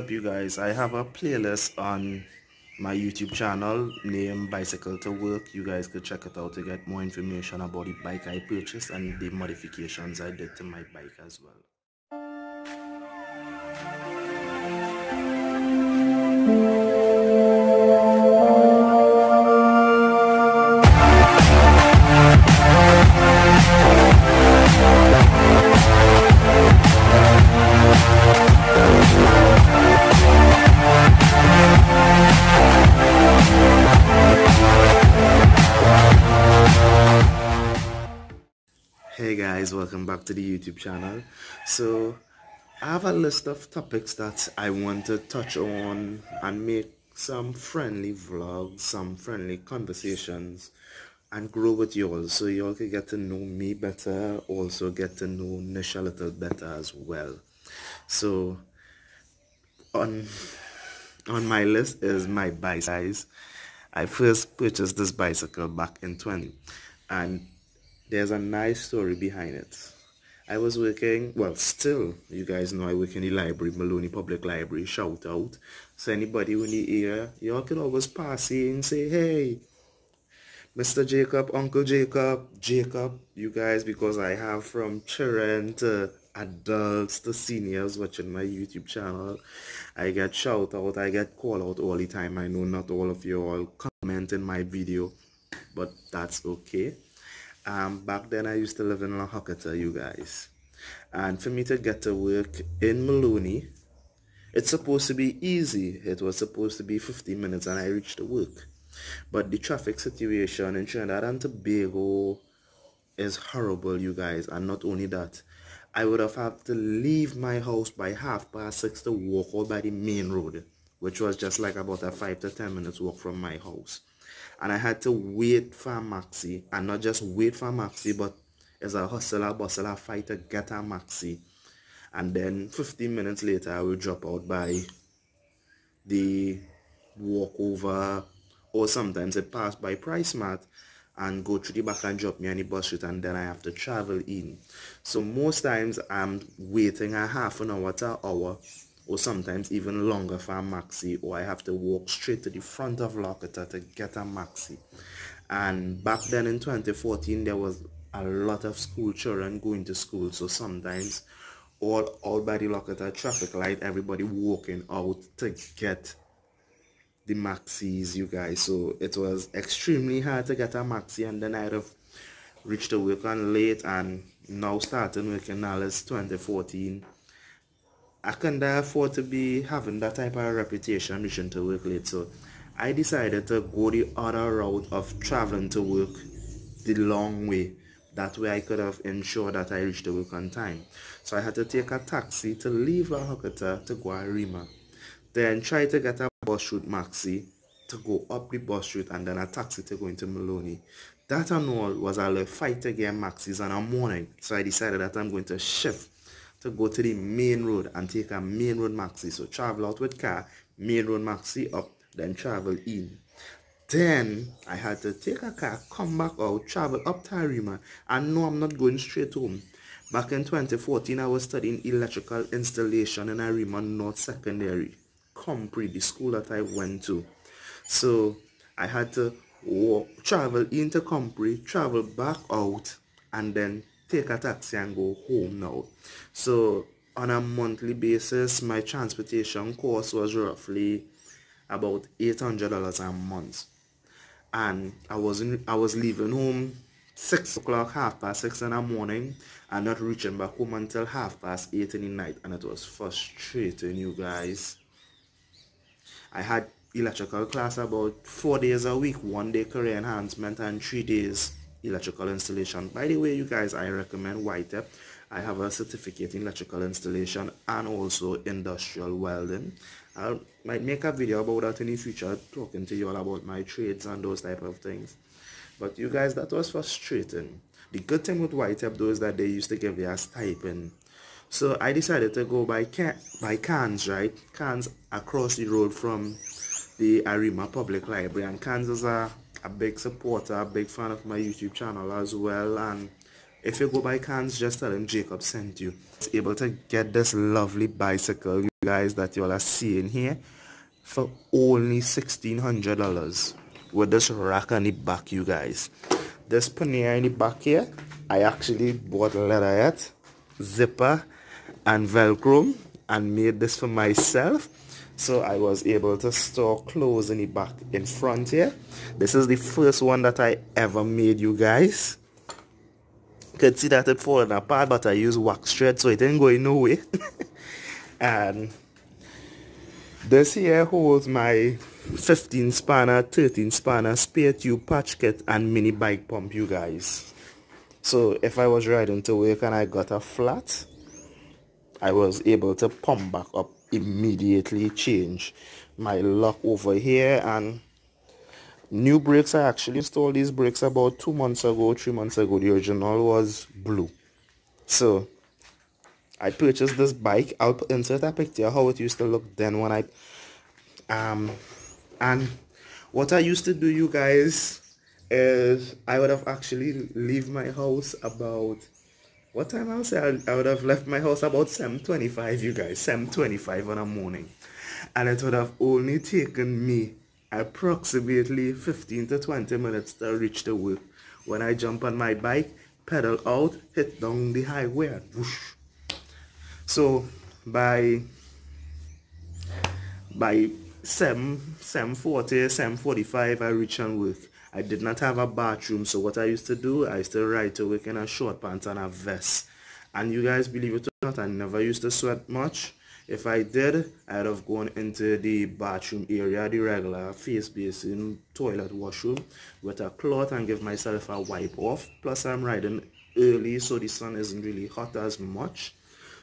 Up you guys, I have a playlist on my YouTube channel named Bicycle to Work. You guys could check it out to get more information about the bike I purchased and the modifications I did to my bike as well. Hey guys, welcome back to the YouTube channel. So I have a list of topics that I want to touch on and make some friendly vlogs, some friendly conversations, and grow with y'all so y'all can get to know me better, also get to know Nish a little better as well. So on my list is my bicycle. I first purchased this bicycle back in 20, and there's a nice story behind it. I was working, well, still, you guys know I work in the library, Maloney Public Library, shout out. So anybody in the area, y'all can always pass in and say, hey, Mr. Jacob, Uncle Jacob, you guys, because I have from children to adults to seniors watching my YouTube channel. I get shout out, I get call out all the time. I know not all of you all comment in my video, but that's okay. Back then I used to live in La Hocata, you guys, and for me to get to work in Maloney, it's supposed to be easy. It was supposed to be 15 minutes and I reached the work, but the traffic situation in Trinidad and Tobago is horrible, you guys. And not only that, I would have had to leave my house by 6:30 to walk out by the main road, which was just like about a 5 to 10 minutes walk from my house. And I had to wait for a maxi, and not just wait for a maxi, but it's a hustle, bustle, fight to get a maxi. And then 15 minutes later, I will drop out by the walkover, or sometimes it pass by Price Mart and go through the back and drop me on the bus route, and then I have to travel in. So most times I'm waiting a half an hour to an hour, or sometimes even longer for a maxi, or I have to walk straight to the front of Lokota to get a maxi. And back then in 2014, there was a lot of school children going to school, so sometimes all by the Lokota traffic light, everybody walking out to get the maxis, you guys. So it was extremely hard to get a maxi, and then I'd have reached the work on late, and now starting working now is 2014. I couldn't afford to be having that type of reputation reaching to work late, so I decided to go the other route of traveling to work the long way. That way I could have ensured that I reached the work on time. So I had to take a taxi to leave La Hocata to go Arima, then try to get a bus route maxi to go up the bus route, and then a taxi to go into Maloney. That and all was a little fight to get maxis in the morning, so I decided that I'm going to shift to go to the main road and take a main road maxi. So travel out with car, main road maxi up, then travel in. Then I had to take a car, come back out, travel up to Arima, and no, I'm not going straight home. Back in 2014, I was studying electrical installation in Arima North Secondary, Compre, the school that I went to. So I had to travel into Compre, travel back out, and then take a taxi and go home now. So on a monthly basis, my transportation cost was roughly about $800 a month. And I was leaving home 6 o'clock, 6:30 in the morning, and not reaching back home until 8:30 in the night, and it was frustrating, you guys. I had electrical class about 4 days a week, 1 day career enhancement and 3 days electrical installation. By the way, you guys, I recommend YTEP. I have a certificate in electrical installation and also industrial welding. I might make a video about that in the future, talking to you all about my trades and those type of things. But you guys, that was frustrating. The good thing with YTEP though is that they used to give you a stipend. So I decided to go by Cans, right? Cans across the road from the Arima Public Library, and Cans is a big supporter, a big fan of my YouTube channel as well, and If you go by cans, just tell him Jacob sent you. It's able to get this lovely bicycle, you guys, that you all are seeing here for only $1,600 with this rack on the back, you guys. This pannier in the back here, I actually bought leatherette, zipper, and Velcro and made this for myself. So I was able to store clothes in the back in front here. This is the first one that I ever made, you guys. Could see that it falling apart, but I used wax thread so it ain't going nowhere. And this here holds my 15 spanner, 13 spanner, spare tube, patch kit, and mini bike pump, you guys. So if I was riding to work and I got a flat, I was able to pump back up immediately, change my lock over here. And new brakes, I actually installed these brakes about 2 months ago, 3 months ago. The original was blue. So I purchased this bike. I'll insert a picture of how it used to look then when I and what I used to do, you guys, is I would have actually leave my house about, what time I'll say, I would have left my house about 7:25, you guys, 7:25 in the morning. And it would have only taken me approximately 15 to 20 minutes to reach the work. When I jump on my bike, pedal out, hit down the highway, and whoosh. So by 7:40, 7:45, I reached on work. I did not have a bathroom, so what I used to do, I used to ride to work in a short pants and a vest. And you guys, believe it or not, I never used to sweat much. If I did, I'd have gone into the bathroom area, the regular face basin, toilet, washroom, with a cloth and give myself a wipe off. Plus, I'm riding early, so the sun isn't really hot as much.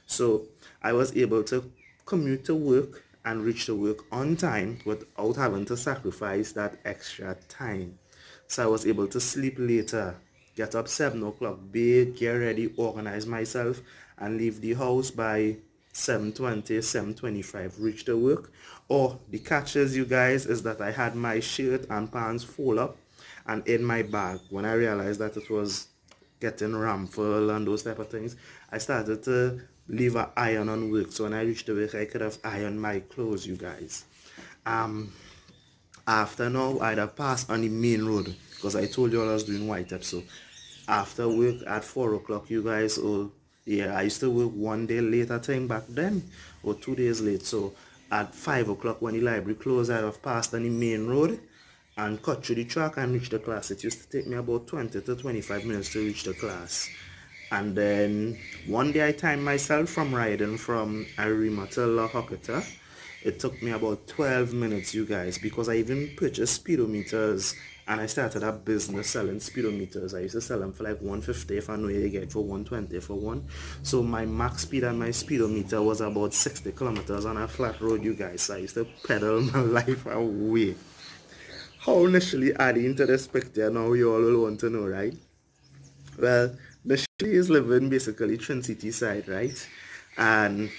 So I was able to commute to work and reach to work on time without having to sacrifice that extra time. So I was able to sleep later, get up 7 o'clock, bathe, get ready, organize myself, and leave the house by 7:20, 7:25, reach to work. Or the catches, you guys, is that I had my shirt and pants full up and in my bag. When I realized that it was getting ramful and those type of things, I started to leave an iron on work. So when I reached the work, I could have ironed my clothes, you guys. After now, I'd have passed on the main road because I told you all I was doing white up. So after work at 4 o'clock, you guys, yeah, I used to work one day later time back then, or 2 days late. So at 5 o'clock when the library closed, I'd have passed on the main road and cut through the track and reach the class. It used to take me about 20 to 25 minutes to reach the class. And then one day I timed myself from riding from Arima to La Hokata. It took me about 12 minutes, you guys, because I even purchased speedometers and I started a business selling speedometers. I used to sell them for like $150 if I know you get for $120 for one. So my max speed on my speedometer was about 60 kilometers on a flat road, you guys. So I used to pedal my life away. How initially adding to this picture now you all will want to know, right? Well, Nishli is living basically Trinidad City side, right? And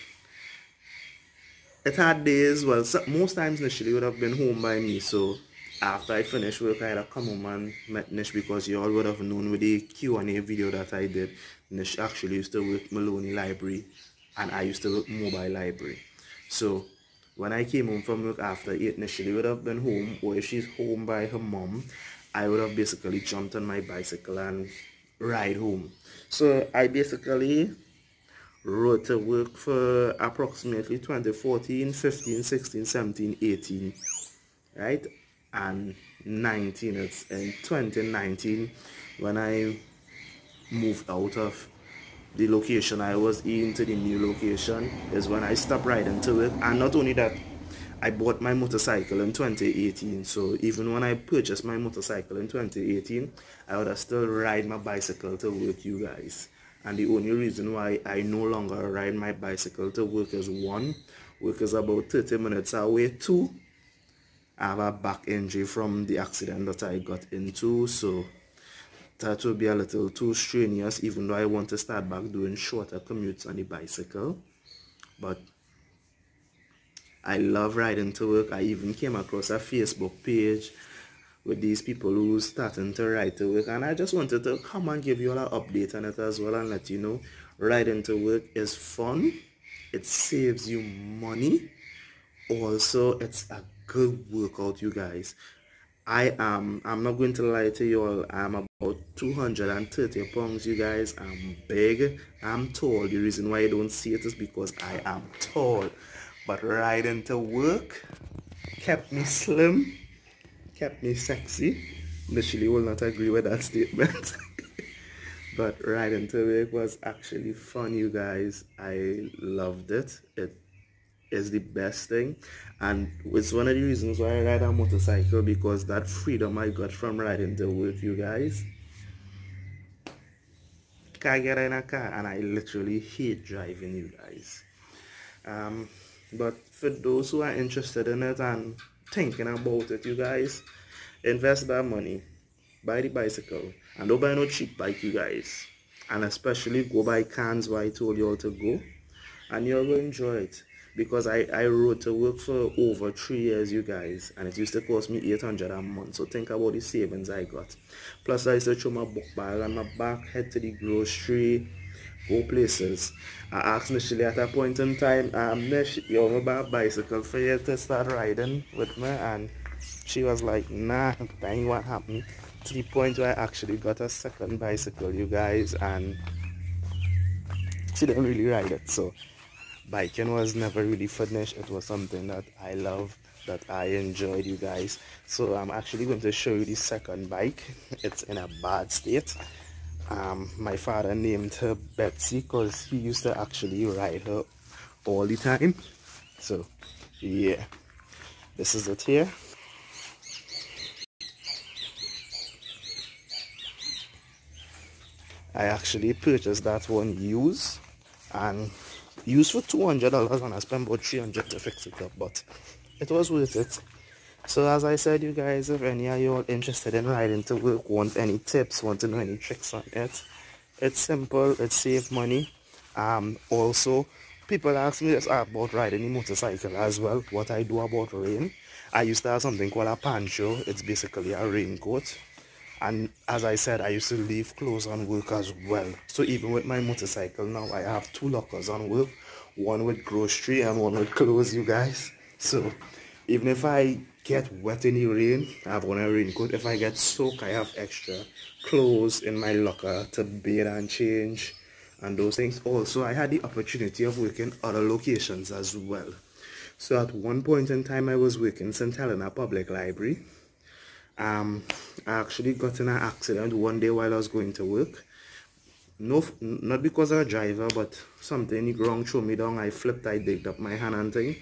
it had days, well, most times Nishli would have been home by me. So after I finished work, I'd have come home and met Nish, because you all would have known with the Q&A video that I did, Nish actually used to work Maloney Library and I used to work Mobile Library. So when I came home from work after 8, Nishli would have been home, or if she's home by her mom, I would have basically jumped on my bicycle and ride home. So I basically rode to work for approximately 2014, 15, 16, 17, 18, right? And 19, it's in 2019 when I moved out of the location I was in to the new location, is when I stopped riding to work. And not only that, I bought my motorcycle in 2018. So even when I purchased my motorcycle in 2018, I would have still ride my bicycle to work, you guys. And the only reason why I no longer ride my bicycle to work is, 1, work is about 30 minutes away. 2, I have a back injury from the accident that I got into, so that will be a little too strenuous, even though I want to start back doing shorter commutes on the bicycle. But I love riding to work. I even came across a Facebook page with these people who's starting to ride to work, and I just wanted to come and give you all an update on it as well and let you know riding to work is fun. It saves you money. Also, it's a good workout, you guys. I'm not going to lie to you all, I'm about 230 pounds, you guys. I'm big, I'm tall. The reason why you don't see it is because I am tall. But riding to work kept me slim, kept me sexy. Literally will not agree with that statement. But riding to work was actually fun, you guys. I loved it. It is the best thing, and it's one of the reasons why I ride a motorcycle, because that freedom I got from riding to work, you guys. Can't get in a car, and I literally hate driving, you guys. But for those who are interested in it and thinking about it, you guys, invest that money, buy the bicycle, and don't buy no cheap bike, you guys, and especially go buy cans where I told you all to go, and you're going to enjoy it. Because I rode to work for over 3 years, you guys, and it used to cost me 800 a month. So think about the savings I got. Plus I used to throw my book bag on my back, head to the grocery, go places. I asked initially at a point in time, Nish, you want to buy a bicycle for you to start riding with me? And she was like, nah, that ain't what happened. To the point where I actually got a second bicycle, you guys, and she didn't really ride it. So biking was never really finished. It was something that I love, that I enjoyed, you guys. So I'm actually going to show you the second bike. It's in a bad state. My father named her Betsy because he used to actually ride her all the time. So yeah, this is it here. I actually purchased that one used, and used for $200, and I spent about $300 to fix it up, but it was worth it. So as I said, you guys, if any of you are interested in riding to work, want any tips, want to know any tricks on it, it's simple, it saves money. Also, people ask me this about riding a motorcycle as well, what I do about rain. I used to have something called a poncho. It's basically a raincoat. And as I said, I used to leave clothes on work as well. So even with my motorcycle now, I have 2 lockers on work, one with grocery and one with clothes, you guys. So even if I get wet in the rain, I have on a raincoat. If I get soaked, I have extra clothes in my locker to bathe and change and those things. Also, I had the opportunity of working other locations as well. So at one point in time, I was working in St. Helena Public Library. I actually got in an accident one day while I was going to work. No, not because of a driver, but something wrong threw me down. I flipped, I digged up my hand and thing.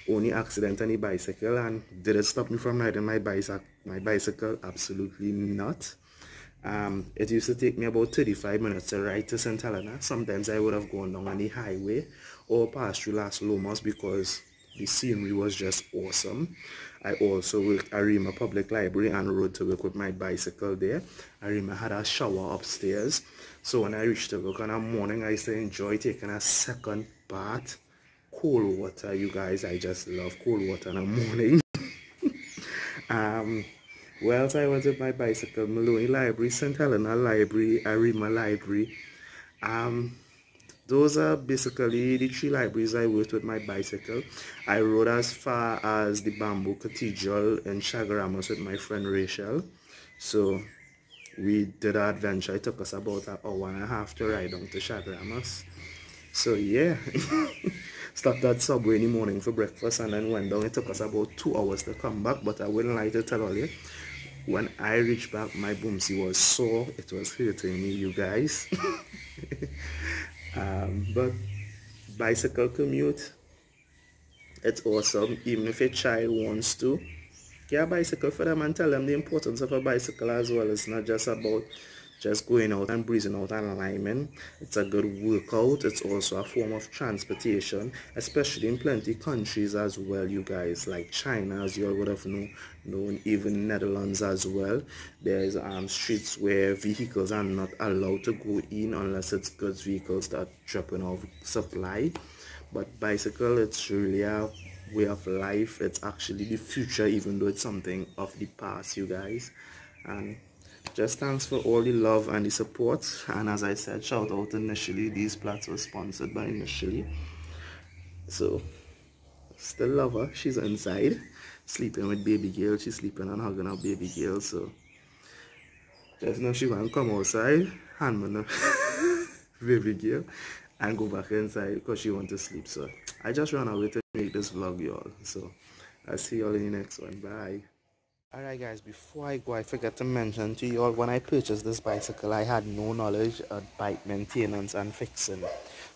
Only accident on the bicycle, and did it stop me from riding my bicycle? Absolutely not. It used to take me about 35 minutes to ride to St. Helena. Sometimes I would have gone down on the highway or passed through Las Lomas because the scenery was just awesome. I also worked at Arima Public Library and rode to work with my bicycle there. Arima had a shower upstairs. So when I reached to work in the morning, I used to enjoy taking a second bath. Cold water, you guys. I just love cold water in the morning. Well, so I went with my bicycle, Maloney Library, St. Helena Library, Arima Library. Those are basically the 3 libraries I worked with my bicycle. I rode as far as the Bamboo Cathedral in Chaguaramas with my friend Rachel. So we did our adventure. It took us about an hour and a half to ride down to Chaguaramas. So yeah, stopped at Subway in the morning for breakfast and then went down. It took us about 2 hours to come back, but I wouldn't like to tell you. When I reached back, my boomsy was sore. It was hurting me, you guys. But bicycle commute, it's awesome. Even if a child wants to get a bicycle for them, and tell them the importance of a bicycle as well. It's not just about just going out and breezing out and climbing. It's a good workout. It's also a form of transportation, especially in plenty countries as well, you guys, like China, as you all would have known, even Netherlands as well. There's streets where vehicles are not allowed to go in unless it's goods vehicles that dropping off supply. But bicycle, it's really a way of life. It's actually the future, even though it's something of the past, you guys. And just thanks for all the love and the support. And as I said, shout out initially, these plats were sponsored by initially. So still love her. She's inside sleeping with baby girl. She's sleeping and hugging her baby girl. So just know she won't come outside, hand me the baby girl, and go back inside because she wants to sleep. So I just ran away to make this vlog, y'all. So I'll see y'all in the next one. Bye. Alright guys, before I go, I forgot to mention to you all, when I purchased this bicycle, I had no knowledge of bike maintenance and fixing.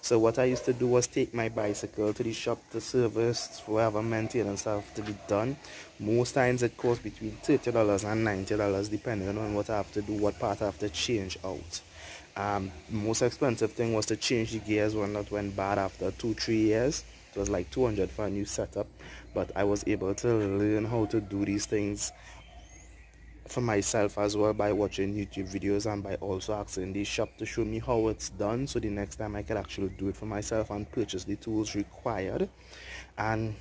So what I used to do was take my bicycle to the shop to service, wherever maintenance have to be done. Most times it costs between $30 and $90 depending on what I have to do, what part I have to change out. Most expensive thing was to change the gears when that went bad after 2-3 years. It was like $200 for a new setup, but I was able to learn how to do these things for myself as well by watching YouTube videos and by also asking the shop to show me how it's done, so the next time I could actually do it for myself and purchase the tools required. And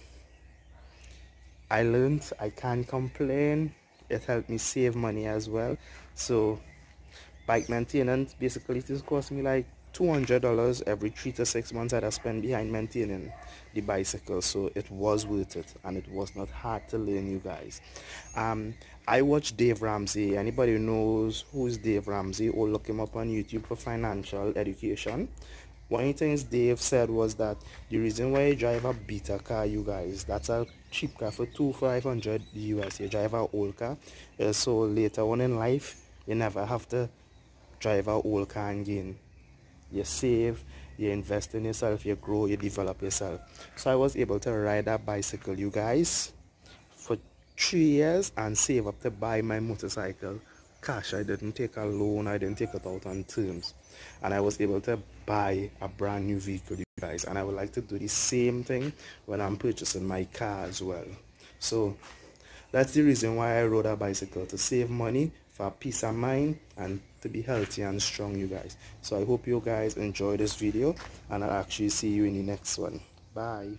I learned, I can't complain. It helped me save money as well. So bike maintenance, basically it just cost me like $200 every 3 to 6 months that I spend behind maintaining the bicycle. So it was worth it, and it was not hard to learn, you guys. I watch Dave Ramsey. Anybody who knows who's Dave Ramsey, or look him up on YouTube for financial education. One of the things Dave said was that the reason why you drive a beta car, you guys, that's a cheap car for $200-500 US, you drive an old car, so later on in life you never have to drive an old car again. You save, you invest in yourself, you grow, you develop yourself. So I was able to ride that bicycle, you guys, for 3 years and save up to buy my motorcycle cash. I didn't take a loan, I didn't take it out on terms, and I was able to buy a brand new vehicle, you guys. And I would like to do the same thing when I'm purchasing my car as well. So that's the reason why I rode a bicycle, to save money, for peace of mind, and to be healthy and strong, you guys. So I hope you guys enjoy this video, and I'll actually see you in the next one. Bye.